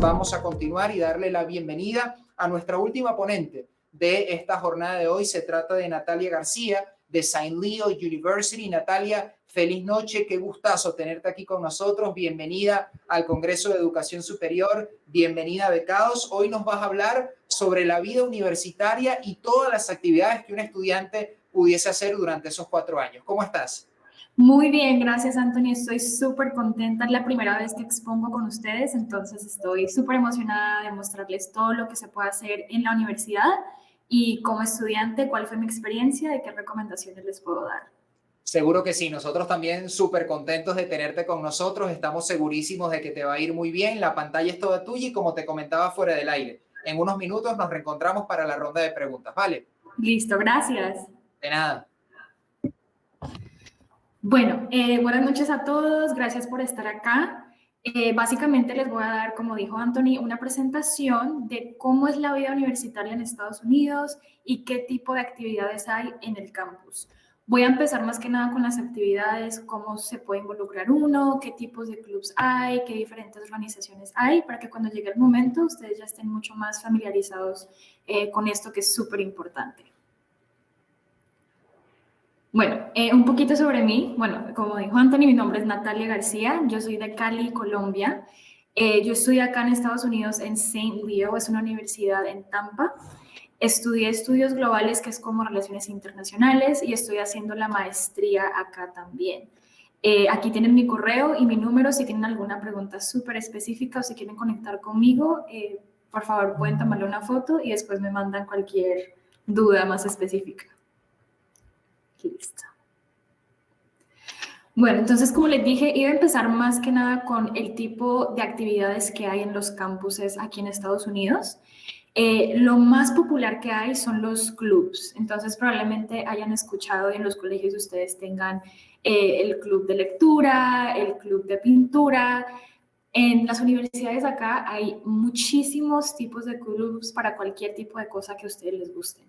vamos a continuar y darle la bienvenida a nuestra última ponente de esta jornada de hoy. Se trata de Natalia García, de St. Leo University. Natalia, feliz noche, qué gustazo tenerte aquí con nosotros. Bienvenida al Congreso de Educación Superior, bienvenida a Becados. Hoy nos vas a hablar sobre la vida universitaria y todas las actividades que un estudiante pudiese hacer durante esos 4 años. ¿Cómo estás? Muy bien, gracias Anthony, estoy súper contenta, es la primera vez que expongo con ustedes, entonces estoy súper emocionada de mostrarles todo lo que se puede hacer en la universidad y como estudiante, cuál fue mi experiencia y qué recomendaciones les puedo dar. Seguro que sí, nosotros también súper contentos de tenerte con nosotros, estamos segurísimos de que te va a ir muy bien, la pantalla es toda tuya y como te comentaba fuera del aire, en unos minutos nos reencontramos para la ronda de preguntas, ¿vale? Listo, gracias. De nada. Bueno, buenas noches a todos, gracias por estar acá. Básicamente les voy a dar, como dijo Anthony, una presentación de cómo es la vida universitaria en Estados Unidos y qué tipo de actividades hay en el campus. Voy a empezar más que nada con las actividades, cómo se puede involucrar uno, qué tipos de clubs hay, qué diferentes organizaciones hay, para que cuando llegue el momento ustedes ya estén mucho más familiarizados con esto que es súper importante. Bueno, un poquito sobre mí. Bueno, como dijo Anthony, mi nombre es Natalia García, yo soy de Cali, Colombia. Yo estudié acá en Estados Unidos en St. Leo, es una universidad en Tampa. Estudié estudios globales, que es como relaciones internacionales, y estoy haciendo la maestría acá también. Aquí tienen mi correo y mi número si tienen alguna pregunta súper específica o si quieren conectar conmigo, por favor pueden tomarle una foto y después me mandan cualquier duda más específica. Listo. Bueno, entonces, como les dije, iba a empezar más que nada con el tipo de actividades que hay en los campuses aquí en Estados Unidos. Lo más popular que hay son los clubs. Entonces, probablemente hayan escuchado y en los colegios ustedes tengan el club de lectura, el club de pintura. En las universidades acá hay muchísimos tipos de clubs para cualquier tipo de cosa que a ustedes les guste.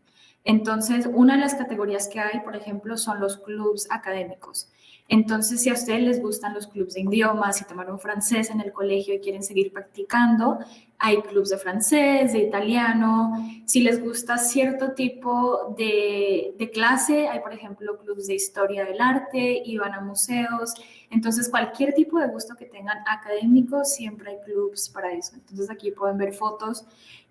Entonces, una de las categorías que hay, por ejemplo, son los clubs académicos. Entonces, si a ustedes les gustan los clubs de idiomas, si tomaron francés en el colegio y quieren seguir practicando, hay clubs de francés, de italiano. Si les gusta cierto tipo de clase, hay, por ejemplo, clubs de historia del arte y van a museos. Entonces, cualquier tipo de gusto que tengan académico, siempre hay clubs para eso. Entonces, aquí pueden ver fotos.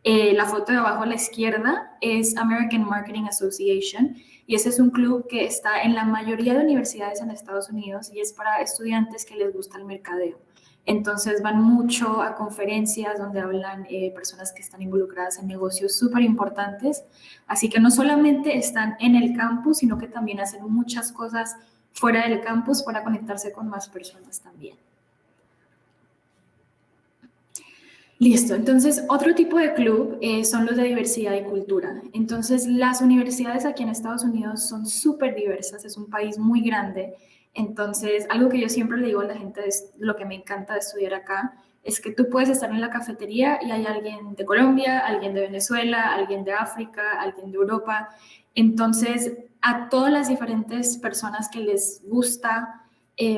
La foto de abajo a la izquierda es American Marketing Association y ese es un club que está en la mayoría de universidades en Estados Unidos y es para estudiantes que les gusta el mercadeo. Entonces van mucho a conferencias donde hablan personas que están involucradas en negocios súper importantes. Así que no solamente están en el campus, sino que también hacen muchas cosas fuera del campus para conectarse con más personas también. Listo, entonces otro tipo de club son los de diversidad y cultura. Entonces las universidades aquí en Estados Unidos son súper diversas, es un país muy grande. Entonces algo que yo siempre le digo a la gente, es lo que me encanta de estudiar acá, es que tú puedes estar en la cafetería y hay alguien de Colombia, alguien de Venezuela, alguien de África, alguien de Europa. Entonces a todas las diferentes personas que les gusta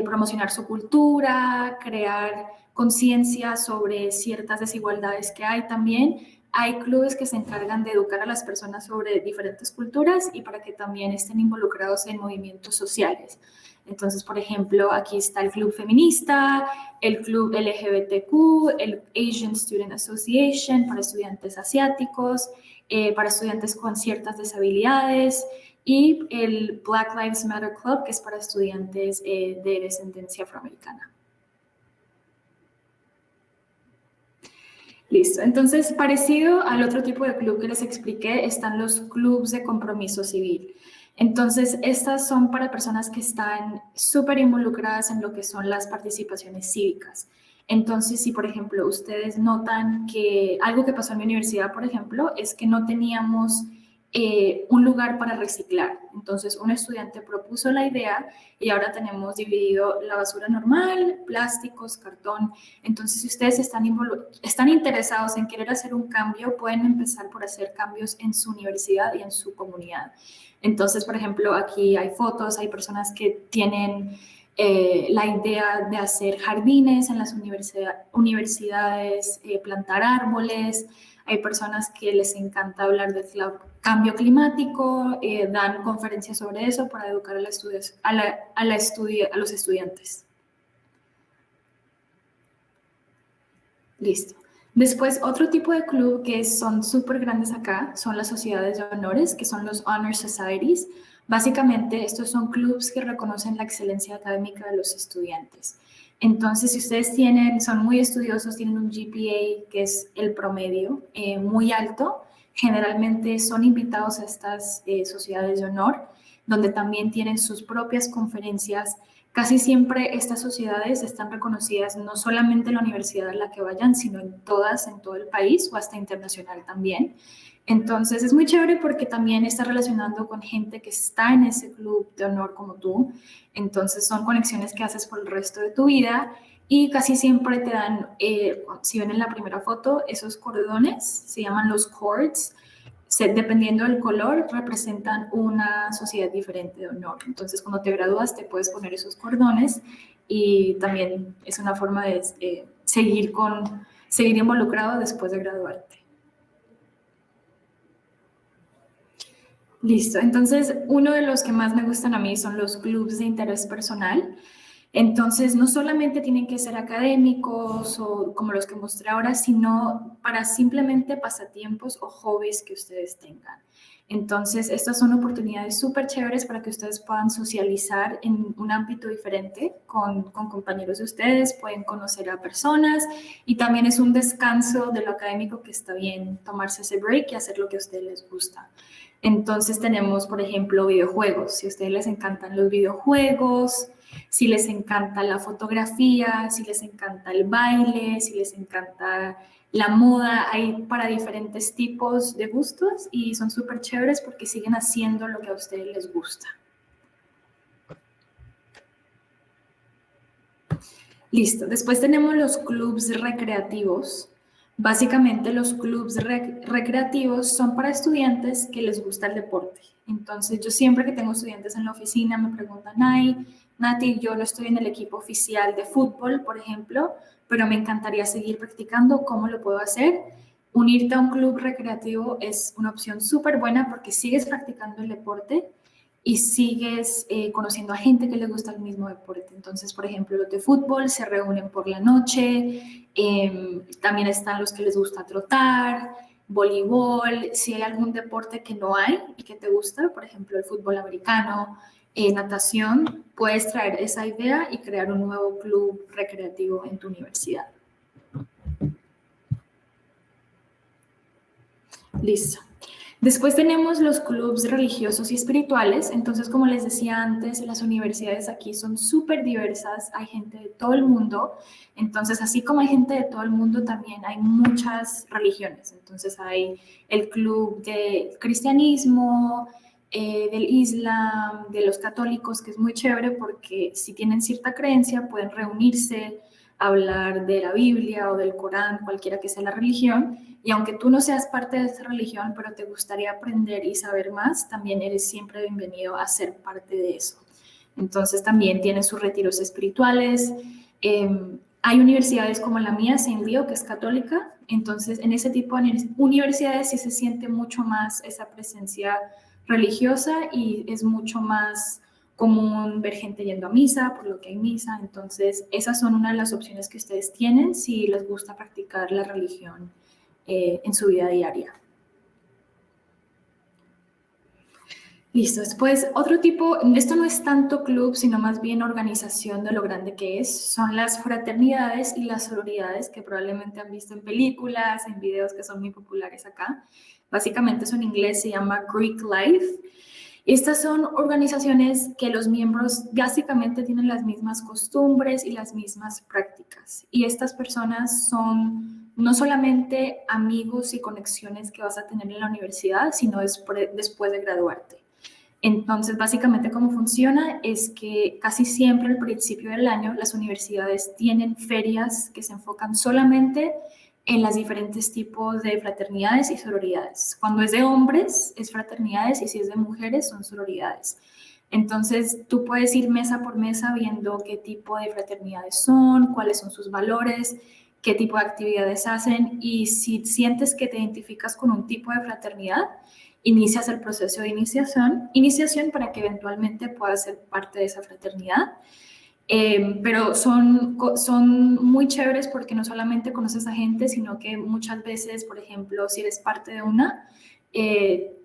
promocionar su cultura, crear conciencia sobre ciertas desigualdades que hay también. Hay clubes que se encargan de educar a las personas sobre diferentes culturas y para que también estén involucrados en movimientos sociales. Entonces, por ejemplo, aquí está el Club Feminista, el Club LGBTQ, el Asian Student Association para estudiantes asiáticos, para estudiantes con ciertas deshabilidades, y el Black Lives Matter Club, que es para estudiantes de descendencia afroamericana. Listo, entonces parecido al otro tipo de club que les expliqué, están los clubs de compromiso civil. Entonces, estas son para personas que están súper involucradas en lo que son las participaciones cívicas. Entonces, si por ejemplo ustedes notan que algo que pasó en mi universidad, por ejemplo, es que no teníamos un lugar para reciclar. Entonces, un estudiante propuso la idea y ahora tenemos dividido la basura normal, plásticos, cartón. Entonces, si ustedes están interesados en querer hacer un cambio, pueden empezar por hacer cambios en su universidad y en su comunidad. Entonces, por ejemplo, aquí hay fotos, hay personas que tienen la idea de hacer jardines en las universidades, plantar árboles. Hay personas que les encanta hablar del cambio climático, dan conferencias sobre eso para educar a los estudiantes. Listo. Después, otro tipo de club que son súper grandes acá son las sociedades de honores, que son los Honor Societies. Básicamente, estos son clubs que reconocen la excelencia académica de los estudiantes. Entonces, si ustedes son muy estudiosos, tienen un GPA que es el promedio muy alto, generalmente son invitados a estas sociedades de honor, donde también tienen sus propias conferencias. Casi siempre estas sociedades están reconocidas no solamente en la universidad a la que vayan, sino en todo el país o hasta internacional también. Entonces es muy chévere porque también está relacionando con gente que está en ese club de honor como tú. Entonces son conexiones que haces por el resto de tu vida y casi siempre te dan, si ven en la primera foto, esos cordones, se llaman los cords. Dependiendo del color, representan una sociedad diferente de honor. Entonces, cuando te gradúas, te puedes poner esos cordones y también es una forma de seguir involucrado después de graduarte. Listo. Entonces, uno de los que más me gustan a mí son los clubes de interés personal. Entonces, no solamente tienen que ser académicos o como los que mostré ahora, sino para simplemente pasatiempos o hobbies que ustedes tengan. Entonces, estas son oportunidades súper chéveres para que ustedes puedan socializar en un ámbito diferente con compañeros de ustedes, pueden conocer a personas y también es un descanso de lo académico que está bien tomarse ese break y hacer lo que a ustedes les gusta. Entonces, tenemos, por ejemplo, videojuegos. Si a ustedes les encantan los videojuegos, si les encanta la fotografía, si les encanta el baile, si les encanta la moda, hay para diferentes tipos de gustos y son súper chéveres porque siguen haciendo lo que a ustedes les gusta. Listo, después tenemos los clubs recreativos. Básicamente los clubs recreativos son para estudiantes que les gusta el deporte. Entonces yo siempre que tengo estudiantes en la oficina me preguntan, ay, Nati, yo no estoy en el equipo oficial de fútbol, por ejemplo, pero me encantaría seguir practicando, ¿cómo lo puedo hacer? Unirte a un club recreativo es una opción súper buena porque sigues practicando el deporte y sigues conociendo a gente que le gusta el mismo deporte. Entonces, por ejemplo, los de fútbol se reúnen por la noche, también están los que les gusta trotar, voleibol, si hay algún deporte que no hay y que te gusta, por ejemplo, el fútbol americano, natación, puedes traer esa idea y crear un nuevo club recreativo en tu universidad. Listo. Después tenemos los clubes religiosos y espirituales. Entonces, como les decía antes, las universidades aquí son súper diversas, hay gente de todo el mundo. Entonces, así como hay gente de todo el mundo, también hay muchas religiones. Entonces, hay el club de cristianismo, del islam, de los católicos, que es muy chévere porque si tienen cierta creencia pueden reunirse, hablar de la Biblia o del Corán, cualquiera que sea la religión. Y aunque tú no seas parte de esa religión, pero te gustaría aprender y saber más, también eres siempre bienvenido a ser parte de eso. Entonces también tienen sus retiros espirituales. Hay universidades como la mía, Saint Leo, que es católica. Entonces en ese tipo de universidades sí se siente mucho más esa presencia religiosa y es mucho más común ver gente yendo a misa, por lo que hay misa. Entonces esas son una de las opciones que ustedes tienen si les gusta practicar la religión en su vida diaria. Listo, después otro tipo, esto no es tanto club, sino más bien organización de lo grande que es, son las fraternidades y las sororidades que probablemente han visto en películas, en videos que son muy populares acá. Básicamente eso en inglés se llama Greek Life. Estas son organizaciones que los miembros básicamente tienen las mismas costumbres y las mismas prácticas. Y estas personas son no solamente amigos y conexiones que vas a tener en la universidad, sino después de graduarte. Entonces, básicamente cómo funciona es que casi siempre al principio del año las universidades tienen ferias que se enfocan solamente en los diferentes tipos de fraternidades y sororidades. Cuando es de hombres es fraternidades y si es de mujeres son sororidades. Entonces, tú puedes ir mesa por mesa viendo qué tipo de fraternidades son, cuáles son sus valores, qué tipo de actividades hacen, y si sientes que te identificas con un tipo de fraternidad, inicias el proceso de iniciación para que eventualmente puedas ser parte de esa fraternidad. Pero son muy chéveres porque no solamente conoces a gente, sino que muchas veces, por ejemplo, si eres parte de una,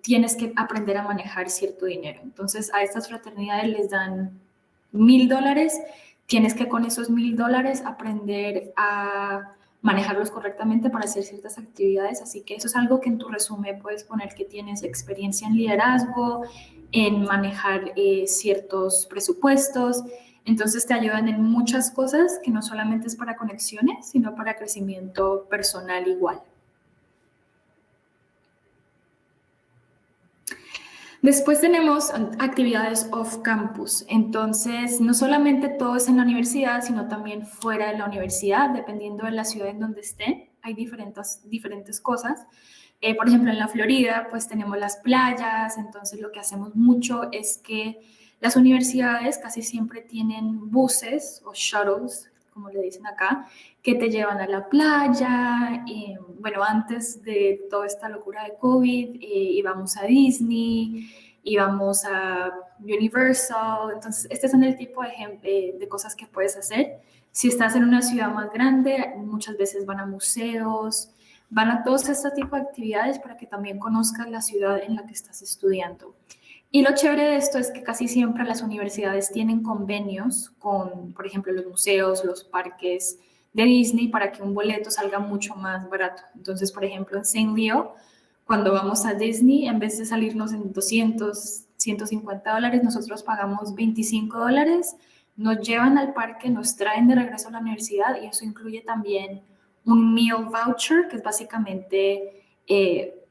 tienes que aprender a manejar cierto dinero. Entonces, a estas fraternidades les dan $1,000, tienes que con esos $1,000 aprender a manejarlos correctamente para hacer ciertas actividades. Así que eso es algo que en tu resumen puedes poner que tienes experiencia en liderazgo, en manejar ciertos presupuestos. Entonces te ayudan en muchas cosas que no solamente es para conexiones, sino para crecimiento personal igual. Después tenemos actividades off-campus. Entonces, no solamente todo es en la universidad, sino también fuera de la universidad, dependiendo de la ciudad en donde esté. Hay diferentes cosas. Por ejemplo, en la Florida, pues tenemos las playas. Entonces, lo que hacemos mucho es que las universidades casi siempre tienen buses o shuttles, como le dicen acá, que te llevan a la playa. Bueno, antes de toda esta locura de COVID, íbamos a Disney, íbamos a Universal. Entonces, este son el tipo de cosas que puedes hacer. Si estás en una ciudad más grande, muchas veces van a museos, van a todos este tipo de actividades para que también conozcas la ciudad en la que estás estudiando. Y lo chévere de esto es que casi siempre las universidades tienen convenios con, por ejemplo, los museos, los parques de Disney para que un boleto salga mucho más barato. Entonces, por ejemplo, en Saint Leo, cuando vamos a Disney, en vez de salirnos en $200, $150, nosotros pagamos $25, nos llevan al parque, nos traen de regreso a la universidad y eso incluye también un meal voucher, que es básicamente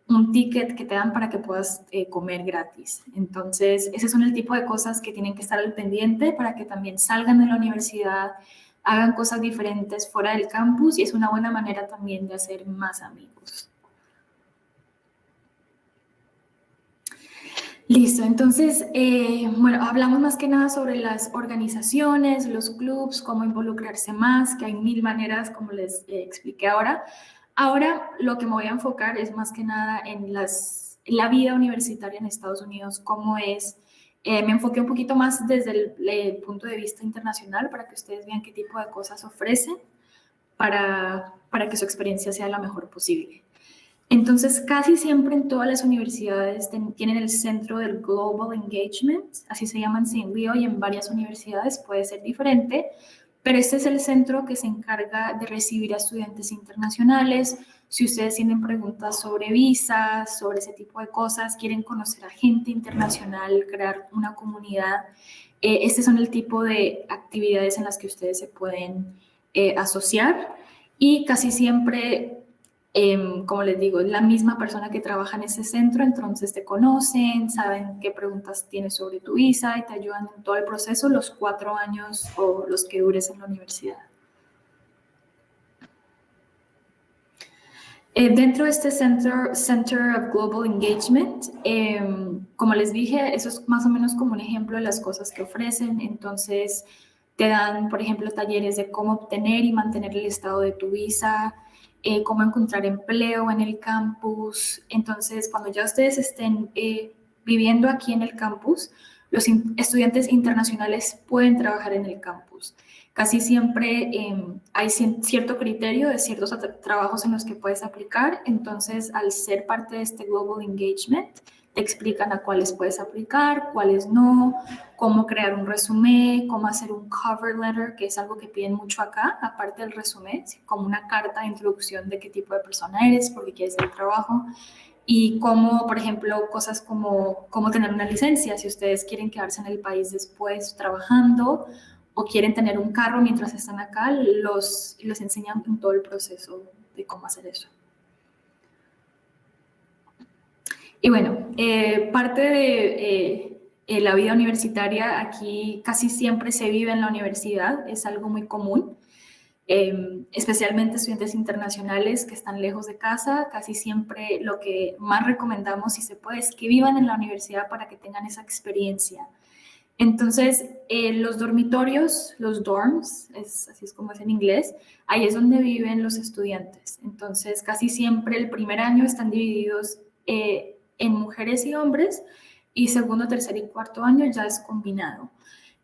un ticket que te dan para que puedas comer gratis. Entonces, ese son el tipo de cosas que tienen que estar al pendiente para que también salgan de la universidad, hagan cosas diferentes fuera del campus y es una buena manera también de hacer más amigos. Listo, entonces, bueno, hablamos más que nada sobre las organizaciones, los clubs, cómo involucrarse más, que hay 1000 maneras, como les expliqué ahora. Ahora lo que me voy a enfocar es más que nada en la vida universitaria en Estados Unidos, cómo es. Me enfoqué un poquito más desde el punto de vista internacional para que ustedes vean qué tipo de cosas ofrecen para que su experiencia sea la mejor posible. Entonces, casi siempre en todas las universidades tienen el centro del Global Engagement, así se llama en Saint Leo, y en varias universidades puede ser diferente, pero este es el centro que se encarga de recibir a estudiantes internacionales. Si ustedes tienen preguntas sobre visas, sobre ese tipo de cosas, quieren conocer a gente internacional, crear una comunidad, este son el tipo de actividades en las que ustedes se pueden asociar, y casi siempre como les digo, es la misma persona que trabaja en ese centro, entonces te conocen, saben qué preguntas tienes sobre tu visa y te ayudan en todo el proceso, los 4 años o los que dures en la universidad. Dentro de este Center of Global Engagement, como les dije, eso es más o menos como un ejemplo de las cosas que ofrecen. Entonces, te dan, por ejemplo, talleres de cómo obtener y mantener el estado de tu visa, cómo encontrar empleo en el campus. Entonces, cuando ya ustedes estén viviendo aquí en el campus, los estudiantes internacionales pueden trabajar en el campus. Casi siempre hay cierto criterio de ciertos trabajos en los que puedes aplicar, entonces al ser parte de este Global Engagement, te explican a cuáles puedes aplicar, cuáles no, cómo crear un resumen, cómo hacer un cover letter, que es algo que piden mucho acá, aparte del resumen, como una carta de introducción de qué tipo de persona eres, por qué quieres el trabajo, y cómo, por ejemplo, cosas como cómo tener una licencia, si ustedes quieren quedarse en el país después trabajando, o quieren tener un carro mientras están acá, les enseñan en todo el proceso de cómo hacer eso. Y bueno, parte de la vida universitaria aquí casi siempre se vive en la universidad, es algo muy común, especialmente estudiantes internacionales que están lejos de casa. Casi siempre lo que más recomendamos, si se puede, es que vivan en la universidad para que tengan esa experiencia. Entonces, los dormitorios, los dorms, así es como es en inglés, ahí es donde viven los estudiantes. Entonces, casi siempre el primer año están divididos en mujeres y hombres, y segundo, tercer y cuarto año ya es combinado.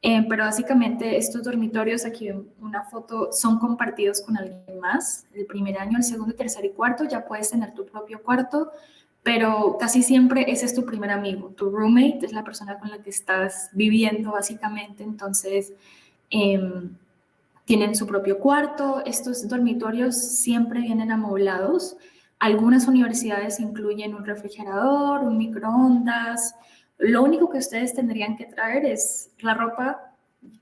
Pero básicamente estos dormitorios, aquí en una foto, son compartidos con alguien más. El primer año, el segundo, tercer y cuarto ya puedes tener tu propio cuarto, pero casi siempre ese es tu primer amigo. Tu roommate es la persona con la que estás viviendo básicamente, entonces tienen su propio cuarto. Estos dormitorios siempre vienen amoblados. Algunas universidades incluyen un refrigerador, un microondas. Lo único que ustedes tendrían que traer es la ropa,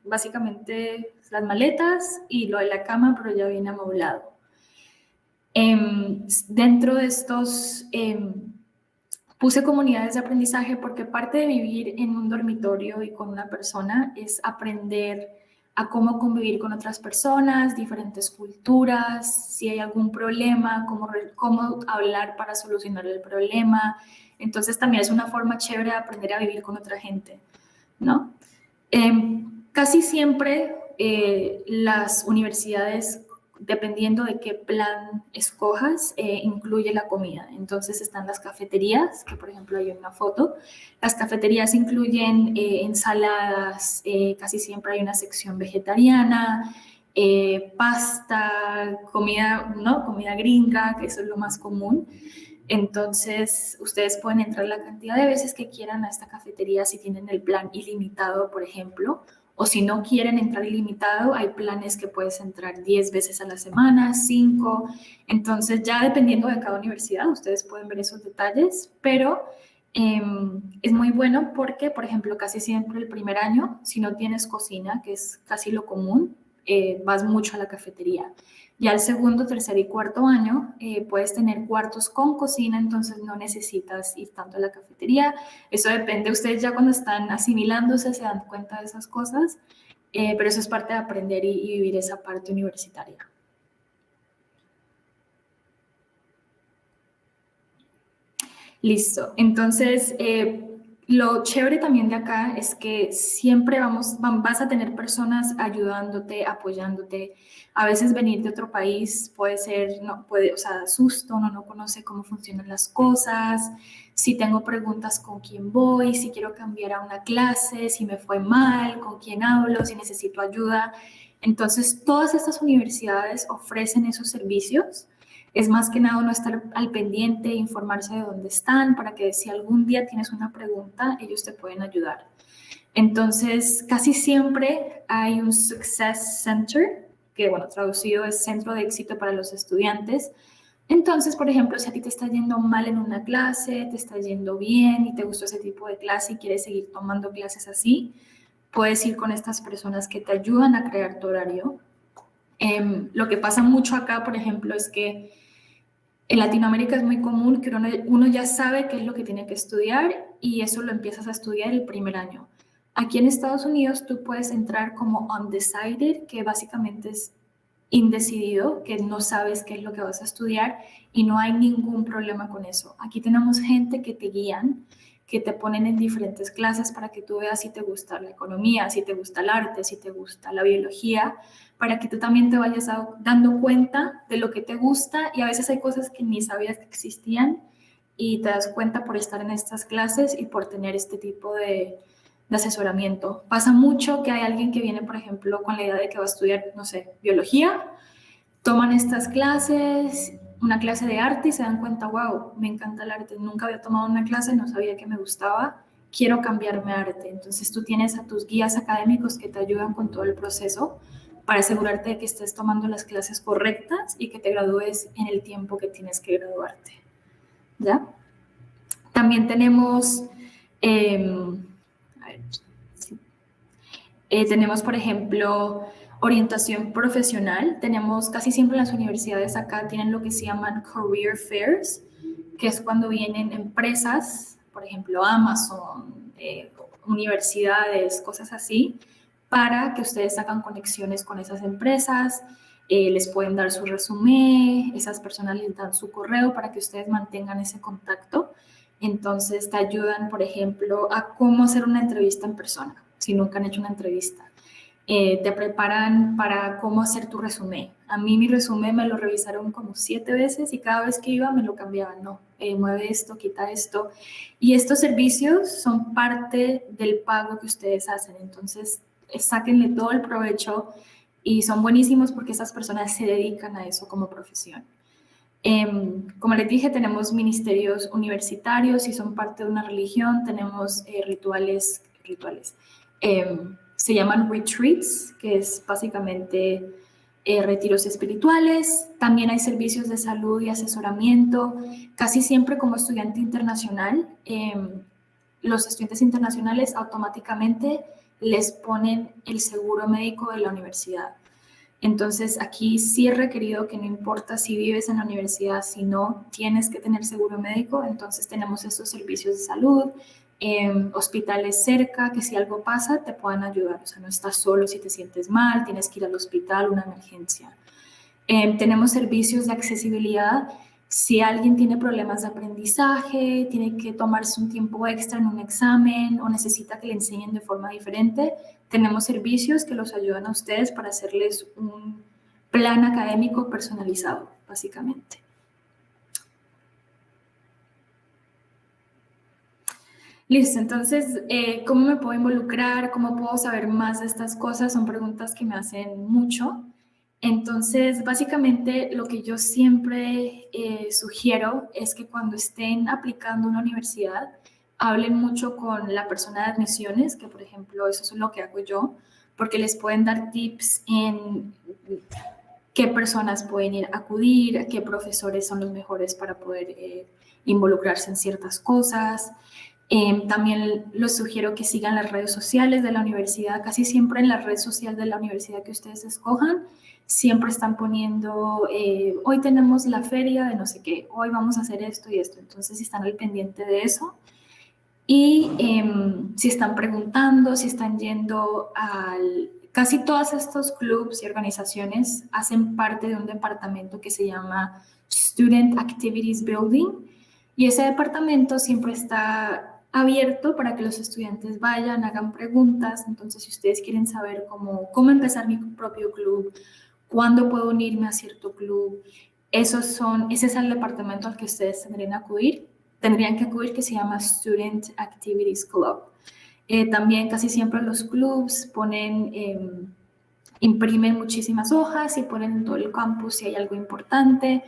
básicamente las maletas y lo de la cama, pero ya viene amoblado. Dentro de estos puse comunidades de aprendizaje porque parte de vivir en un dormitorio y con una persona es aprender a cómo convivir con otras personas, diferentes culturas, si hay algún problema, cómo hablar para solucionar el problema. Entonces también es una forma chévere de aprender a vivir con otra gente, ¿no? Casi siempre las universidades, dependiendo de qué plan escojas, incluye la comida. Entonces están las cafeterías, que por ejemplo hay una foto. Las cafeterías incluyen ensaladas, casi siempre hay una sección vegetariana, pasta, comida, ¿no? Comida gringa, que eso es lo más común. Entonces, ustedes pueden entrar la cantidad de veces que quieran a esta cafetería si tienen el plan ilimitado, por ejemplo, o si no quieren entrar ilimitado, hay planes que puedes entrar 10 veces a la semana, 5. Entonces, ya dependiendo de cada universidad, ustedes pueden ver esos detalles, pero es muy bueno porque, por ejemplo, casi siempre el primer año, si no tienes cocina, que es casi lo común, vas mucho a la cafetería. Ya el segundo, tercer y cuarto año puedes tener cuartos con cocina, entonces no necesitas ir tanto a la cafetería. Eso depende, ustedes ya cuando están asimilándose se dan cuenta de esas cosas, pero eso es parte de aprender y vivir esa parte universitaria. Listo, entonces lo chévere también de acá es que siempre vas a tener personas ayudándote, apoyándote. A veces venir de otro país puede ser, no, puede, o sea, susto, uno no conoce cómo funcionan las cosas, si tengo preguntas con quién voy, si quiero cambiar a una clase, si me fue mal, con quién hablo, si necesito ayuda. Entonces, todas estas universidades ofrecen esos servicios. Es más que nada uno estar al pendiente, informarse de dónde están, para que si algún día tienes una pregunta, ellos te pueden ayudar. Entonces, casi siempre hay un Success Center, que bueno, traducido es Centro de Éxito para los Estudiantes. Entonces, por ejemplo, si a ti te está yendo mal en una clase, te está yendo bien y te gustó ese tipo de clase y quieres seguir tomando clases así, puedes ir con estas personas que te ayudan a crear tu horario. Lo que pasa mucho acá, por ejemplo, es que en Latinoamérica es muy común que uno ya sabe qué es lo que tiene que estudiar y eso lo empiezas a estudiar el primer año. Aquí en Estados Unidos tú puedes entrar como undecided, que básicamente es indecidido, que no sabes qué es lo que vas a estudiar y no hay ningún problema con eso. Aquí tenemos gente que te guían, que te ponen en diferentes clases para que tú veas si te gusta la economía, si te gusta el arte, si te gusta la biología, para que tú también te vayas dando cuenta de lo que te gusta, y a veces hay cosas que ni sabías que existían y te das cuenta por estar en estas clases y por tener este tipo de asesoramiento. Pasa mucho que hay alguien que viene, por ejemplo, con la idea de que va a estudiar, no sé, biología, toman estas clases, una clase de arte y se dan cuenta, wow, me encanta el arte, nunca había tomado una clase, no sabía que me gustaba, quiero cambiarme a arte. Entonces tú tienes a tus guías académicos que te ayudan con todo el proceso para asegurarte de que estés tomando las clases correctas y que te gradúes en el tiempo que tienes que graduarte. ¿Ya? También tenemos, tenemos, por ejemplo, orientación profesional. Tenemos casi siempre las universidades acá tienen lo que se llaman career fairs, que es cuando vienen empresas, por ejemplo, Amazon, universidades, cosas así, para que ustedes hagan conexiones con esas empresas. Les pueden dar su resumen, esas personas les dan su correo para que ustedes mantengan ese contacto. Entonces te ayudan, por ejemplo, a cómo hacer una entrevista en persona. si nunca han hecho una entrevista. Te preparan para cómo hacer tu resumen. A mí mi resumen me lo revisaron como 7 veces y cada vez que iba me lo cambiaban. No, mueve esto, quita esto. Y estos servicios son parte del pago que ustedes hacen. Entonces, sáquenle todo el provecho y son buenísimos porque esas personas se dedican a eso como profesión. Como les dije, tenemos ministerios universitarios y son parte de una religión. Tenemos rituales. Se llaman retreats, que es básicamente retiros espirituales. También hay servicios de salud y asesoramiento. Casi siempre como estudiante internacional, los estudiantes internacionales automáticamente les ponen el seguro médico de la universidad. Entonces, aquí sí es requerido que no importa si vives en la universidad, si no, tienes que tener seguro médico. Entonces, tenemos estos servicios de salud, hospitales cerca, que si algo pasa, te puedan ayudar. O sea, no estás solo si te sientes mal, tienes que ir al hospital, una emergencia. Tenemos servicios de accesibilidad. Si alguien tiene problemas de aprendizaje, tiene que tomarse un tiempo extra en un examen o necesita que le enseñen de forma diferente, tenemos servicios que los ayudan a ustedes para hacerles un plan académico personalizado, básicamente. Listo, entonces, ¿cómo me puedo involucrar? ¿Cómo puedo saber más de estas cosas? Son preguntas que me hacen mucho. Entonces, básicamente, lo que yo siempre sugiero es que cuando estén aplicando a una universidad, hablen mucho con la persona de admisiones, que por ejemplo, eso es lo que hago yo, porque les pueden dar tips en qué personas pueden ir a acudir, qué profesores son los mejores para poder involucrarse en ciertas cosas. También les sugiero que sigan las redes sociales de la universidad. Casi siempre en la red social de la universidad que ustedes escojan, siempre están poniendo, hoy tenemos la feria de no sé qué, hoy vamos a hacer esto y esto. Entonces, si están al pendiente de eso y si están preguntando, si están yendo al... Casi todos estos clubs y organizaciones hacen parte de un departamento que se llama Student Activities Building y ese departamento siempre está abierto para que los estudiantes vayan, hagan preguntas. Entonces, si ustedes quieren saber cómo empezar mi propio club, cuándo puedo unirme a cierto club, ese es el departamento al que ustedes tendrían que acudir, que se llama Student Activities Club. También casi siempre los clubs imprimen muchísimas hojas y ponen en todo el campus si hay algo importante.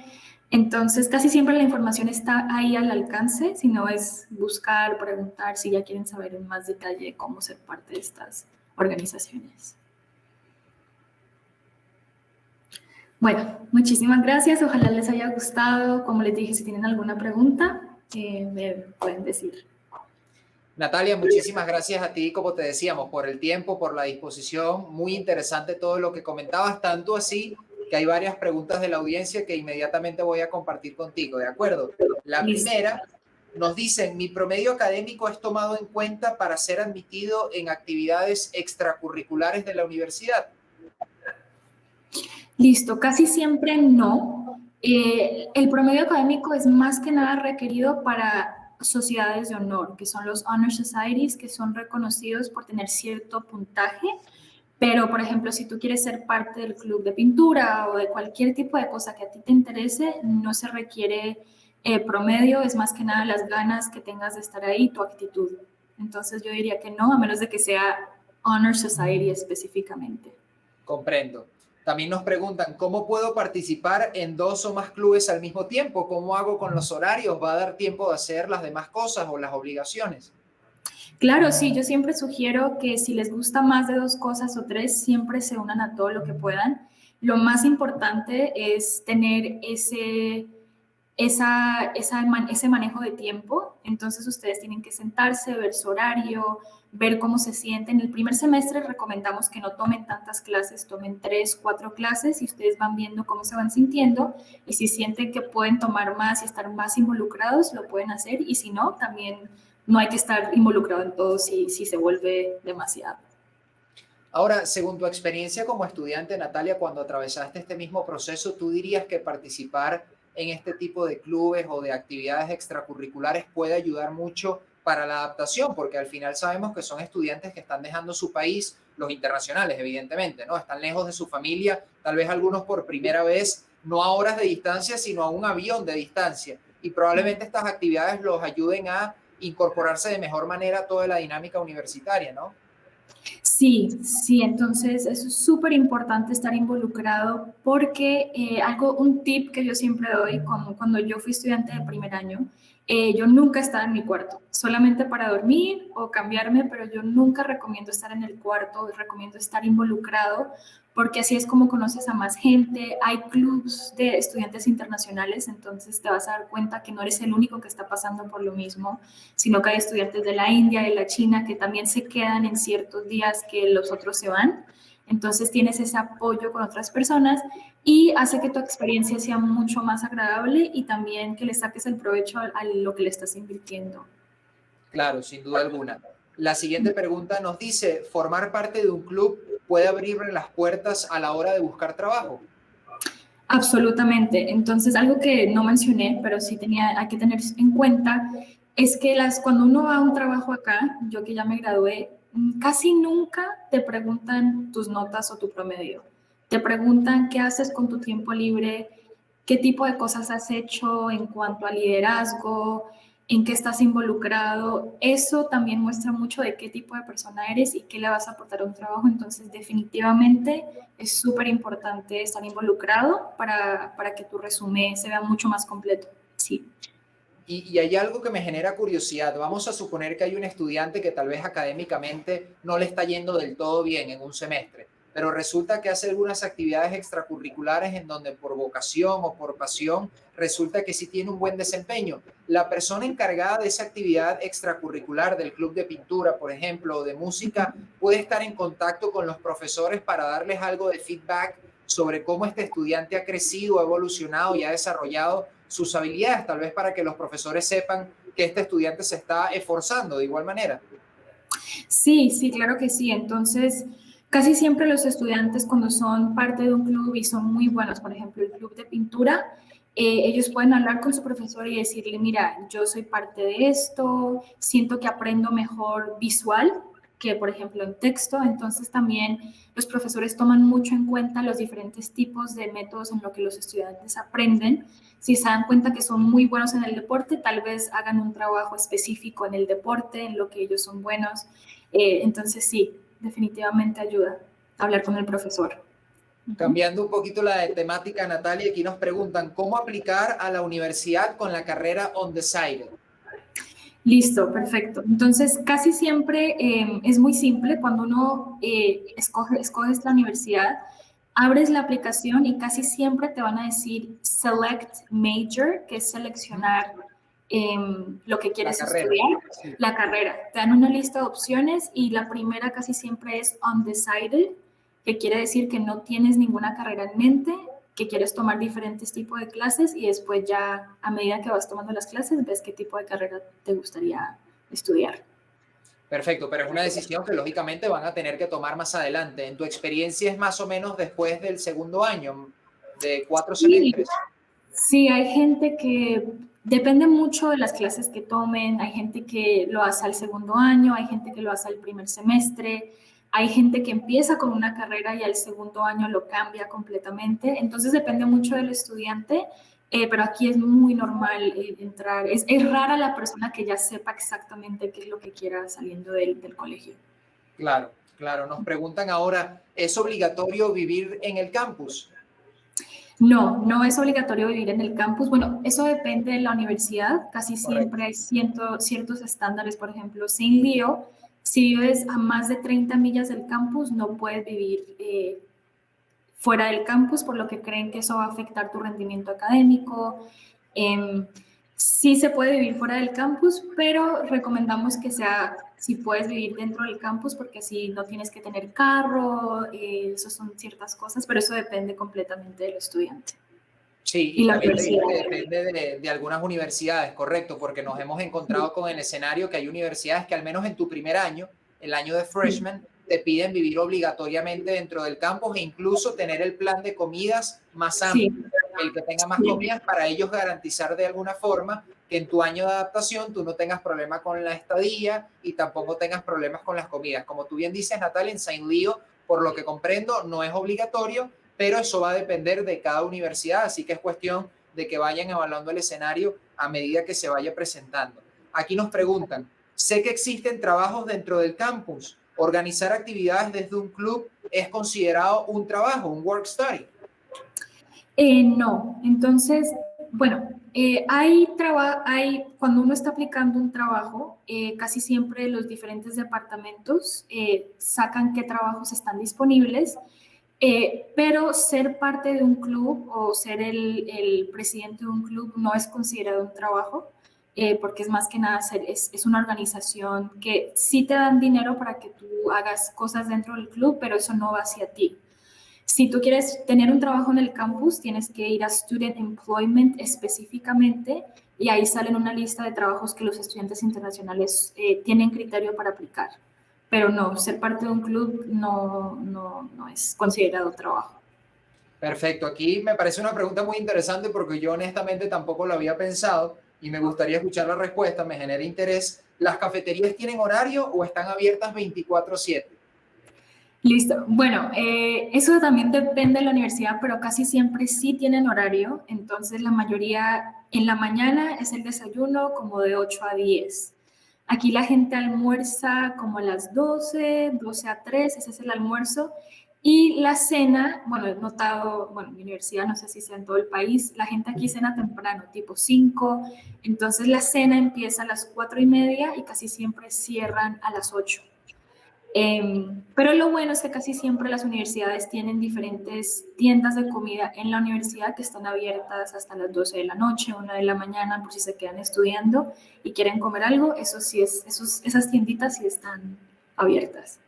Entonces, casi siempre la información está ahí al alcance, si no es buscar, preguntar, si ya quieren saber en más detalle cómo ser parte de estas organizaciones. Bueno, muchísimas gracias. Ojalá les haya gustado. Como les dije, si tienen alguna pregunta, me pueden decir. Natalia, muchísimas gracias a ti, como te decíamos, por el tiempo, por la disposición. Muy interesante todo lo que comentabas, tanto así que hay varias preguntas de la audiencia que inmediatamente voy a compartir contigo, ¿de acuerdo? La primera nos dicen, mi promedio académico es tomado en cuenta para ser admitido en actividades extracurriculares de la universidad. Listo, casi siempre no. El promedio académico es más que nada requerido para sociedades de honor, que son los honor societies, que son reconocidos por tener cierto puntaje. Pero, por ejemplo, si tú quieres ser parte del club de pintura o de cualquier tipo de cosa que a ti te interese, no se requiere promedio, es más que nada las ganas que tengas de estar ahí, tu actitud. Entonces yo diría que no, a menos de que sea Honor Society específicamente. Comprendo. También nos preguntan, ¿cómo puedo participar en 2 o más clubes al mismo tiempo? ¿Cómo hago con los horarios? ¿Va a dar tiempo de hacer las demás cosas o las obligaciones? Claro, sí, yo siempre sugiero que si les gusta más de 2 cosas o 3, siempre se unan a todo lo que puedan. Lo más importante es tener ese manejo de tiempo. Entonces ustedes tienen que sentarse, ver su horario, ver cómo se sienten. El primer semestre recomendamos que no tomen tantas clases, tomen 3, 4 clases y ustedes van viendo cómo se van sintiendo y si sienten que pueden tomar más y estar más involucrados, lo pueden hacer y si no, también no hay que estar involucrado en todo si se vuelve demasiado. Ahora, según tu experiencia como estudiante, Natalia, cuando atravesaste este mismo proceso, ¿tú dirías que participar en este tipo de clubes o de actividades extracurriculares puede ayudar mucho para la adaptación, porque al final sabemos que son estudiantes que están dejando su país, los internacionales, evidentemente, ¿no? Están lejos de su familia, tal vez algunos por primera vez, no a horas de distancia, sino a un avión de distancia. Y probablemente estas actividades los ayuden a incorporarse de mejor manera a toda la dinámica universitaria, ¿no? Sí, sí, entonces es súper importante estar involucrado porque un tip que yo siempre doy cuando yo fui estudiante de primer año, yo nunca estaba en mi cuarto, solamente para dormir o cambiarme, pero yo nunca recomiendo estar en el cuarto, recomiendo estar involucrado porque así es como conoces a más gente. Hay clubs de estudiantes internacionales, entonces te vas a dar cuenta que no eres el único que está pasando por lo mismo, sino que hay estudiantes de la India, de la China, que también se quedan en ciertos días que los otros se van. Entonces tienes ese apoyo con otras personas y hace que tu experiencia sea mucho más agradable y también que le saques el provecho a lo que le estás invirtiendo. Claro, sin duda alguna. La siguiente pregunta nos dice, ¿formar parte de un club puede abrirle las puertas a la hora de buscar trabajo? Absolutamente. Entonces, algo que no mencioné, pero sí hay que tener en cuenta, es que cuando uno va a un trabajo acá, yo que ya me gradué, casi nunca te preguntan tus notas o tu promedio. Te preguntan qué haces con tu tiempo libre, qué tipo de cosas has hecho en cuanto a liderazgo, en qué estás involucrado. Eso también muestra mucho de qué tipo de persona eres y qué le vas a aportar a un trabajo. Entonces, definitivamente es súper importante estar involucrado para que tu resumen se vea mucho más completo. Sí. Y hay algo que me genera curiosidad. Vamos a suponer que hay un estudiante que tal vez académicamente no le está yendo del todo bien en un semestre, pero resulta que hace algunas actividades extracurriculares en donde por vocación o por pasión resulta que sí tiene un buen desempeño. La persona encargada de esa actividad extracurricular del club de pintura, por ejemplo, o de música, puede estar en contacto con los profesores para darles algo de feedback sobre cómo este estudiante ha crecido, ha evolucionado y ha desarrollado sus habilidades, tal vez para que los profesores sepan que este estudiante se está esforzando de igual manera. Sí, sí, claro que sí. Entonces, casi siempre los estudiantes cuando son parte de un club y son muy buenos, por ejemplo, el club de pintura, ellos pueden hablar con su profesor y decirle, mira, yo soy parte de esto, siento que aprendo mejor visual que, por ejemplo, en texto. Entonces, también los profesores toman mucho en cuenta los diferentes tipos de métodos en lo que los estudiantes aprenden. Si se dan cuenta que son muy buenos en el deporte, tal vez hagan un trabajo específico en el deporte, en lo que ellos son buenos. Entonces sí, definitivamente ayuda a hablar con el profesor. Cambiando un poquito la temática, Natalia, aquí nos preguntan cómo aplicar a la universidad con la carrera Undecided. Listo, perfecto. Entonces, casi siempre es muy simple cuando uno escoges la universidad, abres la aplicación y casi siempre te van a decir Select Major, que es seleccionar lo que La quieres carrera. estudiar, Sí. la carrera. Te dan una lista de opciones y la primera casi siempre es Undecided, que quiere decir que no tienes ninguna carrera en mente, que quieres tomar diferentes tipos de clases y después ya a medida que vas tomando las clases ves qué tipo de carrera te gustaría estudiar. Perfecto, pero es una decisión que lógicamente van a tener que tomar más adelante. En tu experiencia es más o menos después del segundo año, de 4 Sí, semestres. sí, hay gente que depende mucho de las clases que tomen, hay gente que lo hace al segundo año, hay gente que lo hace al primer semestre, hay gente que empieza con una carrera y al segundo año lo cambia completamente, entonces depende mucho del estudiante, pero aquí es muy normal entrar, es rara la persona que ya sepa exactamente qué es lo que quiera saliendo del colegio. Claro, claro. Nos preguntan ahora, ¿es obligatorio vivir en el campus? No, no es obligatorio vivir en el campus. Bueno, eso depende de la universidad. Casi Correcto. siempre hay ciertos estándares. Por ejemplo, Saint Leo, si vives a más de 30 millas del campus, no puedes vivir fuera del campus, por lo que creen que eso va a afectar tu rendimiento académico. Eh, sí se puede vivir fuera del campus, pero recomendamos que sea, si puedes vivir dentro del campus, porque así no tienes que tener carro, eso son ciertas cosas, pero eso depende completamente del estudiante Sí, y y la también te universidad. digo que depende de algunas universidades, correcto, porque nos hemos encontrado con el escenario que hay universidades que al menos en tu primer año, el año de freshman, te piden vivir obligatoriamente dentro del campus e incluso tener el plan de comidas más Sí, amplio. el que tenga más comidas, para ellos garantizar de alguna forma que en tu año de adaptación tú no tengas problemas con la estadía y tampoco tengas problemas con las comidas. Como tú bien dices, Natalia, en Saint Leo, por lo que comprendo, no es obligatorio, pero eso va a depender de cada universidad, así que es cuestión de que vayan evaluando el escenario a medida que se vaya presentando. Aquí nos preguntan, sé que existen trabajos dentro del campus. ¿Organizar actividades desde un club es considerado un trabajo, un work study? No, entonces, bueno, cuando uno está aplicando un trabajo, casi siempre los diferentes departamentos sacan qué trabajos están disponibles, pero ser parte de un club o ser el presidente de un club no es considerado un trabajo, porque es más que nada es una organización que sí te dan dinero para que tú hagas cosas dentro del club, pero eso no va hacia ti. Si tú quieres tener un trabajo en el campus, tienes que ir a Student Employment específicamente y ahí salen una lista de trabajos que los estudiantes internacionales tienen criterio para aplicar. Pero no, ser parte de un club no es considerado trabajo. Perfecto, aquí me parece una pregunta muy interesante porque yo honestamente tampoco lo había pensado y me gustaría escuchar la respuesta, me genera interés. ¿Las cafeterías tienen horario o están abiertas 24/7? Listo. Bueno, eso también depende de la universidad, pero casi siempre sí tienen horario. Entonces, la mayoría en la mañana es el desayuno como de 8 a 10. Aquí la gente almuerza como a las 12 a 3, ese es el almuerzo. Y la cena, bueno, he notado, bueno, en mi universidad, no sé si sea en todo el país, la gente aquí cena temprano, tipo 5. Entonces, la cena empieza a las 4:30 y casi siempre cierran a las 8. Pero lo bueno es que casi siempre las universidades tienen diferentes tiendas de comida en la universidad que están abiertas hasta las 12 de la noche, 1 de la mañana, por si se quedan estudiando y quieren comer algo, eso sí esas tienditas sí están abiertas.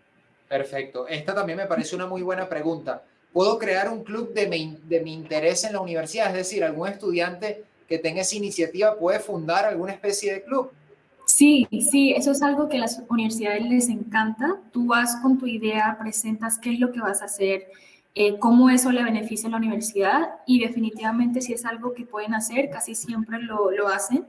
Perfecto. Esta también me parece una muy buena pregunta. ¿Puedo crear un club de mi interés en la universidad? Es decir, algún estudiante que tenga esa iniciativa puede fundar alguna especie de club. Sí, sí, eso es algo que a las universidades les encanta. Tú vas con tu idea, presentas qué es lo que vas a hacer, cómo eso le beneficia a la universidad y definitivamente si es algo que pueden hacer, casi siempre lo hacen.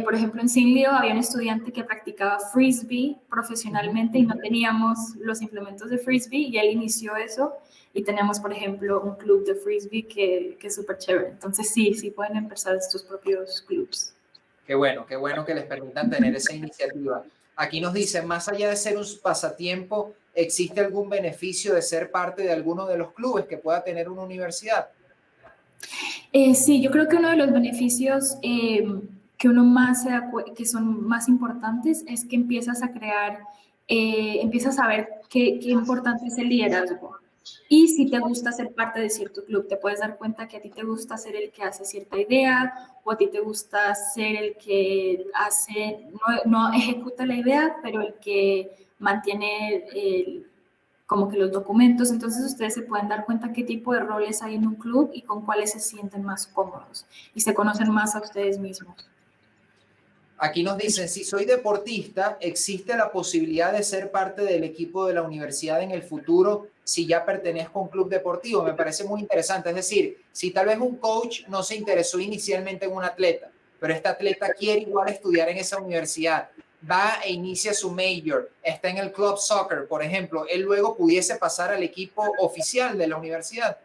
Por ejemplo, en Sinlio había un estudiante que practicaba frisbee profesionalmente y no teníamos los implementos de frisbee y él inició eso y tenemos, por ejemplo, un club de frisbee que es súper chévere. Entonces sí, sí pueden empezar sus propios clubs. Qué bueno que les permitan tener esa iniciativa. Aquí nos dicen, más allá de ser un pasatiempo, ¿existe algún beneficio de ser parte de alguno de los clubes que pueda tener una universidad? Sí, yo creo que uno de los beneficios que uno más que son más importantes es que empiezas a crear, empiezas a ver qué importante es el liderazgo. Y si te gusta ser parte de cierto club, te puedes dar cuenta que a ti te gusta ser el que hace cierta idea o a ti te gusta ser el que hace, no ejecuta la idea, pero el que mantiene como que los documentos, entonces ustedes se pueden dar cuenta qué tipo de roles hay en un club y con cuáles se sienten más cómodos y se conocen más a ustedes mismos. Aquí nos dicen, si soy deportista, ¿existe la posibilidad de ser parte del equipo de la universidad en el futuro si ya pertenezco a un club deportivo? Me parece muy interesante. Es decir, si tal vez un coach no se interesó inicialmente en un atleta, pero este atleta quiere igual estudiar en esa universidad, va e inicia su major, está en el club soccer, por ejemplo, él luego pudiese pasar al equipo oficial de la universidad.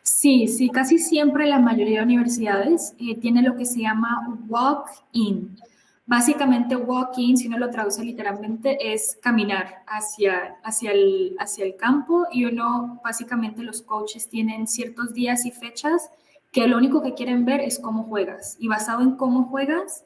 Sí, sí, casi siempre la mayoría de universidades tiene lo que se llama walk-in. Básicamente, walk-in, si uno lo traduce literalmente, es caminar hacia el campo y uno, básicamente los coaches tienen ciertos días y fechas que lo único que quieren ver es cómo juegas. Y basado en cómo juegas,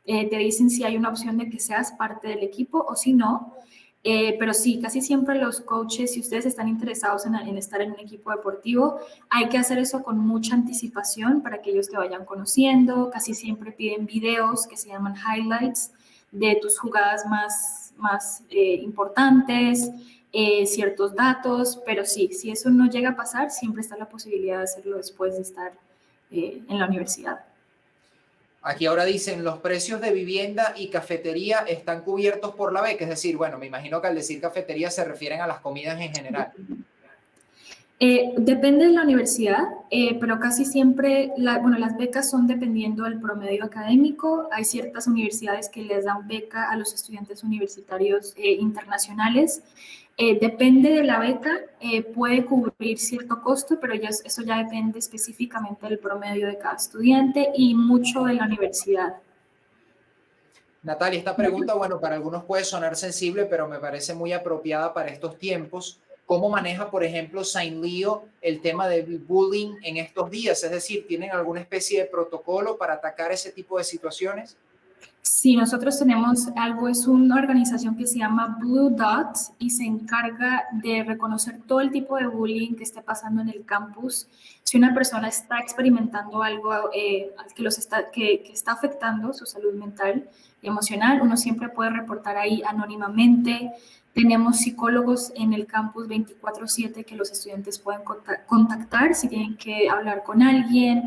te dicen si hay una opción de que seas parte del equipo o si no. Pero sí, casi siempre los coaches, si ustedes están interesados en estar en un equipo deportivo, hay que hacer eso con mucha anticipación para que ellos te vayan conociendo. Casi siempre piden videos que se llaman highlights de tus jugadas más importantes, ciertos datos, pero sí, si eso no llega a pasar, siempre está la posibilidad de hacerlo después de estar en la universidad. Aquí ahora dicen, los precios de vivienda y cafetería están cubiertos por la beca. Es decir, bueno, me imagino que al decir cafetería se refieren a las comidas en general. Depende de la universidad, pero casi siempre, bueno, las becas son dependiendo del promedio académico. Hay ciertas universidades que les dan beca a los estudiantes universitarios internacionales. Depende de la beca, puede cubrir cierto costo, pero eso ya depende específicamente del promedio de cada estudiante y mucho de la universidad. Natalia, esta pregunta, bueno, para algunos puede sonar sensible, pero me parece muy apropiada para estos tiempos. ¿Cómo maneja, por ejemplo, Saint Leo el tema del bullying en estos días? Es decir, ¿tienen alguna especie de protocolo para atacar ese tipo de situaciones? Sí, nosotros tenemos algo, es una organización que se llama Blue Dot y se encarga de reconocer todo el tipo de bullying que esté pasando en el campus. Si una persona está experimentando algo que está afectando su salud mental y emocional, uno siempre puede reportar ahí anónimamente. Tenemos psicólogos en el campus 24/7 que los estudiantes pueden contactar si tienen que hablar con alguien.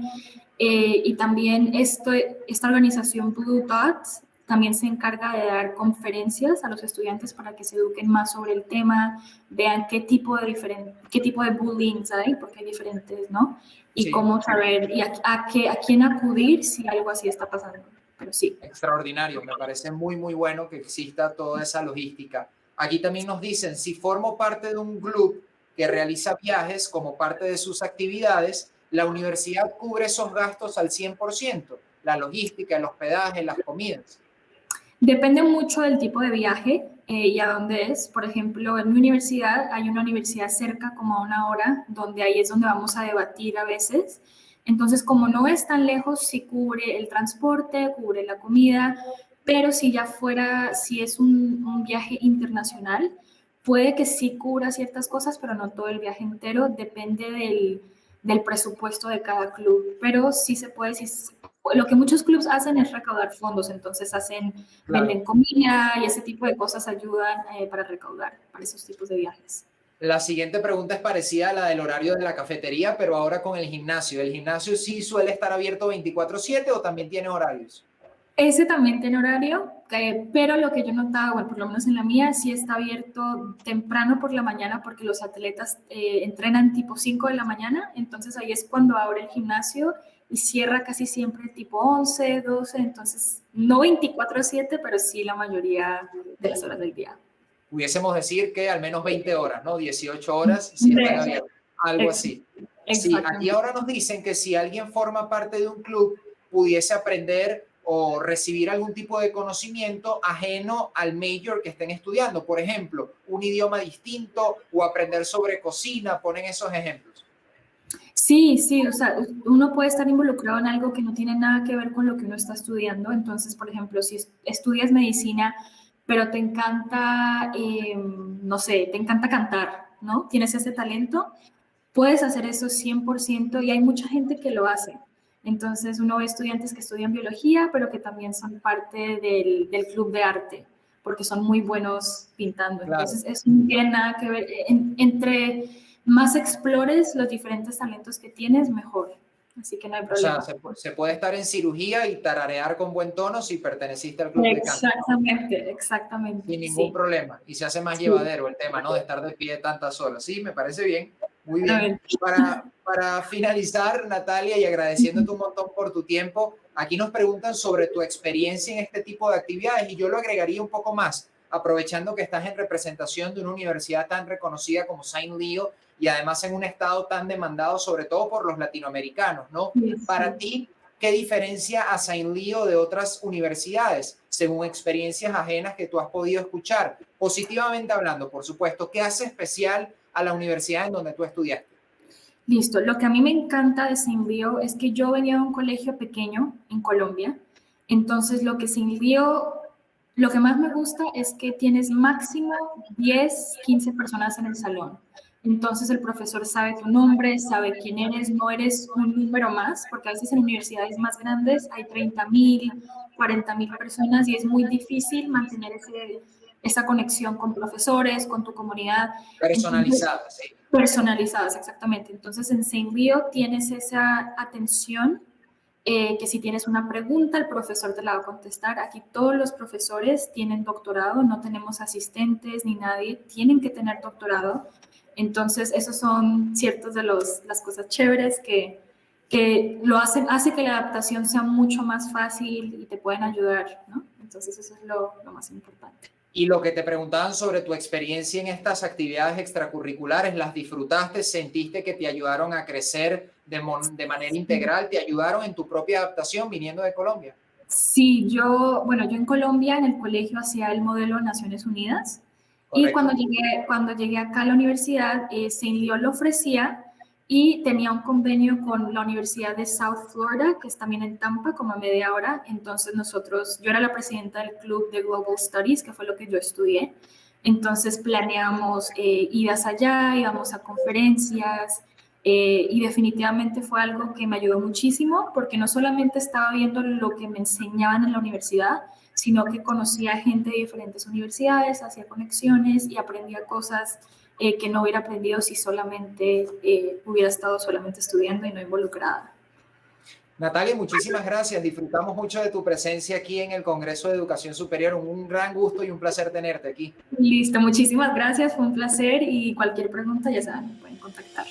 Y también esta organización Blue Dots también se encarga de dar conferencias a los estudiantes para que se eduquen más sobre el tema, vean qué tipo de bullying hay, porque hay diferentes, ¿no? Y Sí, cómo saber y a quién acudir si algo así está pasando. Pero sí. extraordinario. Me parece muy, muy bueno que exista toda esa logística. Aquí también nos dicen, si formo parte de un club que realiza viajes como parte de sus actividades, la universidad cubre esos gastos al 100%, la logística, el hospedaje, las comidas. Depende mucho del tipo de viaje y a dónde es. Por ejemplo, en mi universidad hay una universidad cerca como a 1 hora, donde ahí es donde vamos a debatir a veces. Entonces, como no es tan lejos, sí cubre el transporte, cubre la comida, pero si ya fuera, si es un viaje internacional, puede que sí cubra ciertas cosas, pero no todo el viaje entero, depende del presupuesto de cada club. Pero sí se puede, lo que muchos clubs hacen es recaudar fondos, entonces Claro. venden comida y ese tipo de cosas ayudan para recaudar para esos tipos de viajes. La siguiente pregunta es parecida a la del horario de la cafetería, pero ahora con el gimnasio. ¿El gimnasio sí suele estar abierto 24/7 o también tiene horarios? Ese también tiene horario, pero lo que yo notaba, bueno, por lo menos en la mía, sí está abierto temprano por la mañana porque los atletas entrenan tipo 5 de la mañana, entonces ahí es cuando abre el gimnasio y cierra casi siempre tipo 11, 12, entonces no 24/7, pero sí la mayoría de las horas del día. Pudiésemos decir que al menos 20 horas, ¿no? 18 horas si están abiertas, algo así. Sí, aquí Exactamente. ahora nos dicen que si alguien forma parte de un club, pudiese aprender o recibir algún tipo de conocimiento ajeno al major que estén estudiando. Por ejemplo, un idioma distinto o aprender sobre cocina, ponen esos ejemplos. Sí, sí, o sea, uno puede estar involucrado en algo que no tiene nada que ver con lo que uno está estudiando. Entonces, por ejemplo, si estudias medicina, pero te encanta, no sé, te encanta cantar, ¿no? Tienes ese talento, puedes hacer eso 100% y hay mucha gente que lo hace. Entonces, uno ve estudiantes que estudian biología, pero que también son parte del club de arte, porque son muy buenos pintando. Claro. Entonces, eso no tiene nada que ver. Entre más explores los diferentes talentos que tienes, mejor. Así que no hay O sea, problema. se puede estar en cirugía y tararear con buen tono si perteneciste al club de canto. Exactamente, exactamente, Sin ningún sí. problema. Y se hace más Sí, llevadero el tema, ¿no? De estar de pie tantas horas. Sí, me parece bien. Muy bien. exactamente. Para finalizar, Natalia, y agradeciéndote un montón por tu tiempo, aquí nos preguntan sobre tu experiencia en este tipo de actividades y yo lo agregaría un poco más, aprovechando que estás en representación de una universidad tan reconocida como Saint Leo y además en un estado tan demandado, sobre todo por los latinoamericanos, ¿no? Sí, Para sí. ti, ¿qué diferencia a Saint Leo de otras universidades, según experiencias ajenas que tú has podido escuchar? Positivamente hablando, por supuesto, ¿qué hace especial a la universidad en donde tú estudiaste? Listo. Lo que a mí me encta de Sinbio es que yo venía de un colegio pequeño en Colombia. Entonces, lo que más me gusta es que tienes máximo 10, 15 personas en el salón. Entonces, el profesor sabe tu nombre, sabe quién eres, no eres un número más, porque a veces en universidades más grandes hay 30.000, 40.000 personas y es muy difícil mantener esa conexión con profesores, con tu comunidad. Entonces, Personalizada, sí. personalizadas, exactamente. Entonces, en SaintBio tienes esa atención que si tienes una pregunta, el profesor te la va a contestar. Aquí todos los profesores tienen doctorado, no tenemos asistentes ni nadie, tienen que tener doctorado. Entonces, esos son ciertos de las cosas chéveres que hace que la adaptación sea mucho más fácil y te pueden ayudar, ¿no? Entonces, eso es lo más importante. Y lo que te preguntaban sobre tu experiencia en estas actividades extracurriculares, ¿las disfrutaste? ¿Sentiste que te ayudaron a crecer de manera integral? ¿Te ayudaron en tu propia adaptación viniendo de Colombia? Sí, yo en Colombia en el colegio hacía el modelo Naciones Unidas y Correcto. cuando llegué acá a la universidad, Saint Leo lo ofrecía y tenía un convenio con la Universidad de South Florida, que es también en Tampa, como a media hora. Entonces yo era la presidenta del club de Global Studies, que fue lo que yo estudié. Entonces planeamos idas allá, íbamos a conferencias, y definitivamente fue algo que me ayudó muchísimo porque no solamente estaba viendo lo que me enseñaban en la universidad, sino que conocía gente de diferentes universidades, hacía conexiones y aprendía cosas que no hubiera aprendido si solamente hubiera estado solamente estudiando y no involucrada. Natalia, muchísimas gracias. Disfrutamos mucho de tu presencia aquí en el Congreso de Educación Superior. Un gran gusto y un placer tenerte aquí. Listo, muchísimas gracias, fue un placer y cualquier pregunta ya saben, me pueden contactar.